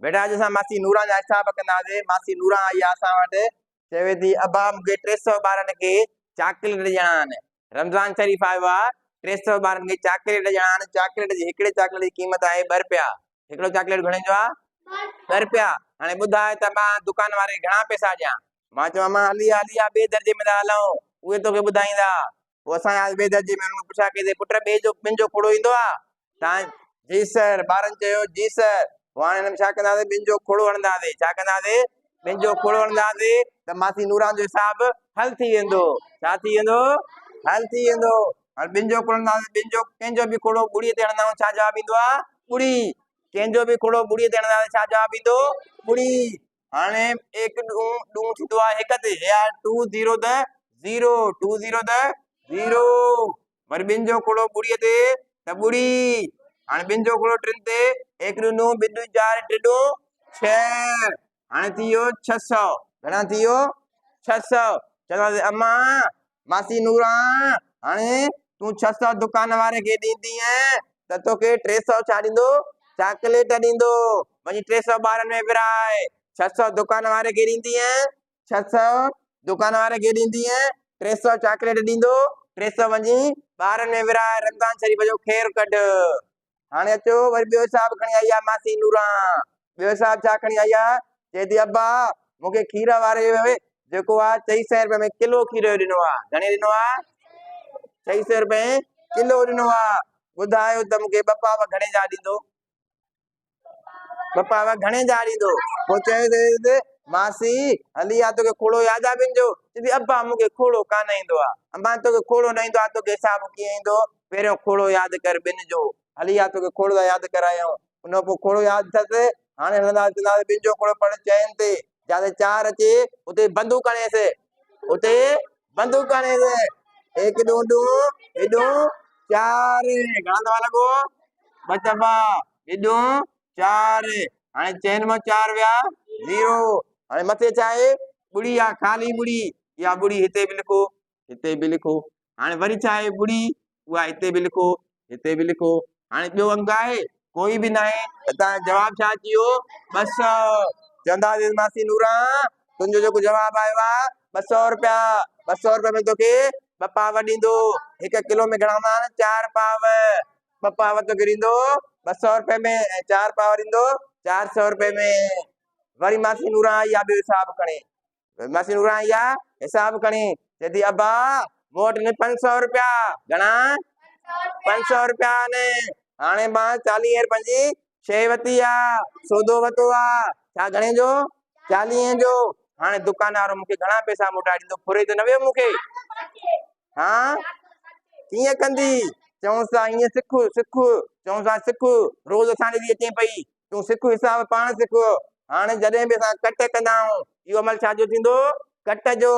बेटा अॼु असां मासी नूरा जा हिसाब कंदासीं। मासी नूरा आई आहे असां वटि, चवे थी अब्बा मूंखे 300 ॿारनि खे चॉकलेट ॾियणा आहिनि। रमज़ान शरीफ़ आयो आहे, 300 ॿारनि खे चॉकलेट ॾियणा आहिनि। चॉकलेट जी हिकिड़े चॉकलेट जी क़ीमत आहे 2 रुपया। हिकिड़ो चॉकलेट घणे जो आहे? 2 रुपया। हाणे ॿुधाए त मां दुकान वारे खे घणा पैसा ॾियां? मां चवां मां हली आ ॿिए दर्जे में था हलूं, उहे तोखे ॿुधाईंदा। पोइ असां ॿिए दर्जे में पुछा कईसीं पुट ॿिनि जो खोड़ो ईंदो आहे? तव्हां जी सर, ॿारनि चयो जी सर। हाणे हिन में छा कंदासीं? ॿिनि जो खोड़ो हणंदासीं। छा कंदासीं? ॿिनि जो खोड़ो हणंदासीं त मासी नूरा जो हिसाब हल थी वेंदो। छा थी वेंदो? हल थी वेंदो। हाणे ॿिनि जो खोड़ो हणंदासीं, ॿिनि जो कंहिंजो बि खोड़ो ॿुड़ीअ ते हणंदा छा जवाब ईंदो आहे? ॿुड़ी। कंहिंजो बि खोड़ो ॿुड़ीअ ते हणंदासीं छा जवाब ईंदो? ॿुड़ी। हाणे 1 ॾूं थींदो आहे 1 ते, या 2 0 त 0, 2 0 त 0। वरी ॿिनि जो खोड़ो ॿुड़ीअ ते त ॿुड़ी। हाणे ॿिनि जो खोड़ो 3 ते, 1 ॾूं 2 ॿिनि ॾूं 4 टे ॾूं 6। हाणे थी वियो 600। घणा थी वियो? 600। चवंदासीं अम्मा मासी नूरा हाणे तूं 600 दुकान वारे खे ॾींदीअ त तोखे 300 छा ॾींदो? चॉकलेट ॾींदो। वञी 300 ॿारनि में विराए। 600 दुकान वारे खे ॾींदीअ, 600 दुकान वारे खे ॾींदीअ, 300 चॉकलेट ॾींदो। 300 वञी ॿारनि में विराए। रमज़ान शरीफ़ जो ख़ैर कढ। हाणे अचो वरी ॿियो हिसाब खणी आई आहे मासी नूरा। ॿियो हिसाब छा खणी आई आहे? चए थी अब्बा मूंखे खीर वारे जेको आहे 400 रुपए में किलो खीर ॾिनो आहे। घणे ॾिनो आहे? 400 रुपए किलो ॾिनो आहे। ॿुधायो त मूंखे ॿ पाव घणे जा ॾींदो? 2 पाव घणे जा ॾींदो? पोइ चए मासी हली आ तोखे खोड़ो यादि आहे ॿिनि जो? चए अब्बा मूंखे खोड़ो कान ईंदो आहे। अम्मा तोखे खोड़ो न ईंदो आहे, तोखे हिसाब कीअं ईंदो? पहिरियों खोड़ो यादि कर ॿिनि जो। हली आ तोखे खोड़ो यादि करायूं। उन पोइ खोड़ो यादि अथसि। हाणे हलंदासीं ॿिनि जो खोड़ो पढ़ चइनि ते, जिते 4 अचे उते बंदूक हणेसि। उते बंदूक हणेसि। 1 ॾूं 2 हेॾूं 4। घणा दफ़ा लॻो? 2 दफ़ा। हेॾूं 4। हाणे चइनि मां 4 विया 0। हाणे मथे छा आहे? ॿुड़ी आहे, ख़ाली ॿुड़ी। इहा ॿुड़ी हिते बि लिखो, हिते बि लिखो। हाणे वरी छा आहे? ॿुड़ी, उहा हिते बि लिखो, हिते बि लिखो। हाणे ॿियो अंक आहे? कोई बि न आहे। त तव्हां जवाब छा अची वियो? 200। चवंदासीं मासी नूरा तुंहिंजो जेको जवाब आयो आहे 200 रुपया। 200 रुपए में तोखे 2 पाव ॾींदो। 1 किलो में घणा हूंदा आहिनि? 4 पाव। 2 पाव तोखे ॾींदो 200 रुपए में, ऐं 4 पाव ॾींदो 400 रुपए में। वरी मासी नूरा आई आहे ॿियो हिसाब खणे। मासी नूरा आई आहे हिसाब खणी। चए थी अब्बा मूं वटि 500 रुपया। घणा? 500 रुपया आहिनि। हाणे मां 40 रुपयनि जी शइ वरिती आहे, सौदो वरितो आहे। छा घणे जो? 40 जो। हाणे दुकान वारो मूंखे घणा पैसा मोटाए ॾींदो? फुरे त न वियो मूंखे? हा कीअं कंदी? चऊं था ईअं सिख सिख, चऊं था सिख। रोज़ असां ॾे अचे पई तूं सिख, हिसाब पाण सिख। हाणे जॾहिं बि असां कट कंदा आहियूं इहो अमल छाजो थींदो? कट जो।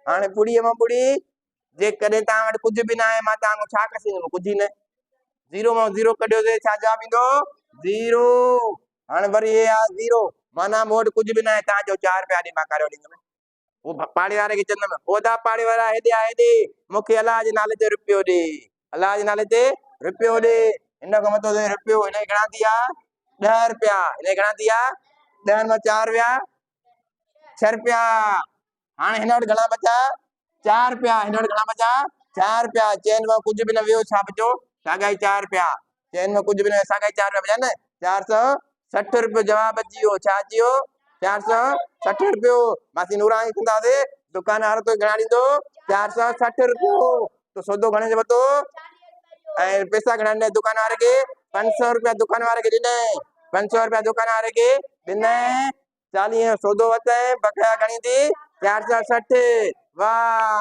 हाणे ॿुड़ीअ मां ॿुड़ी, जेकॾहिं तव्हां वटि कुझु बि न आहे मां तव्हांखां छा करे सघंदुमि? कुझु न। 0 मां 0 कढियोसीं, छा जवाब ईंदो? 0। हाणे वरी हे आहे 0, माना मूं वटि कुझु बि न आहे। तव्हां चओ 4 रुपया ॾे, मां करे ॾींदुमि। पोइ पाड़े वारे खे चवंदुमि ओदा पाड़े वारा हेॾे आ हेॾे, मूंखे अलाह जे नाले ते रुपयो ॾे। अलाह जे नाले ते रुपयो ॾे। हिन खां मथां रुपयो, हिन घणा थी विया? 10 रुपया। हिन घणा थी विया? 10 मां 4 विया 6 रुपया। हाणे हिन वटि घणा बचा? 4 रुपया। हिन वटि घणा बचा? 4 रुपया। चइनि मां कुझु बि न वियो, छा बचो? साॻाई 4 रुपया। चइनि मां कुझु बि न, साॻाई 4 रुपया बचा न। 460 रुपयो जवाब अची वियो। छा अची वियो? 460 रुपयो। मासी नूरा कंदासीं दुकान वारो तो घणा ॾींदो? 460 रुपयो। तो सौदो घणे जो वरितो? ऐं पैसा घणा ॾिनई दुकान वारे खे? 500 रुपया दुकान वारे खे ॾिनई। 500 रुपया दुकान वारे खे ॾिनई। 40 जो सौदो वरितई, बकाया घणी थी? 460। वाह।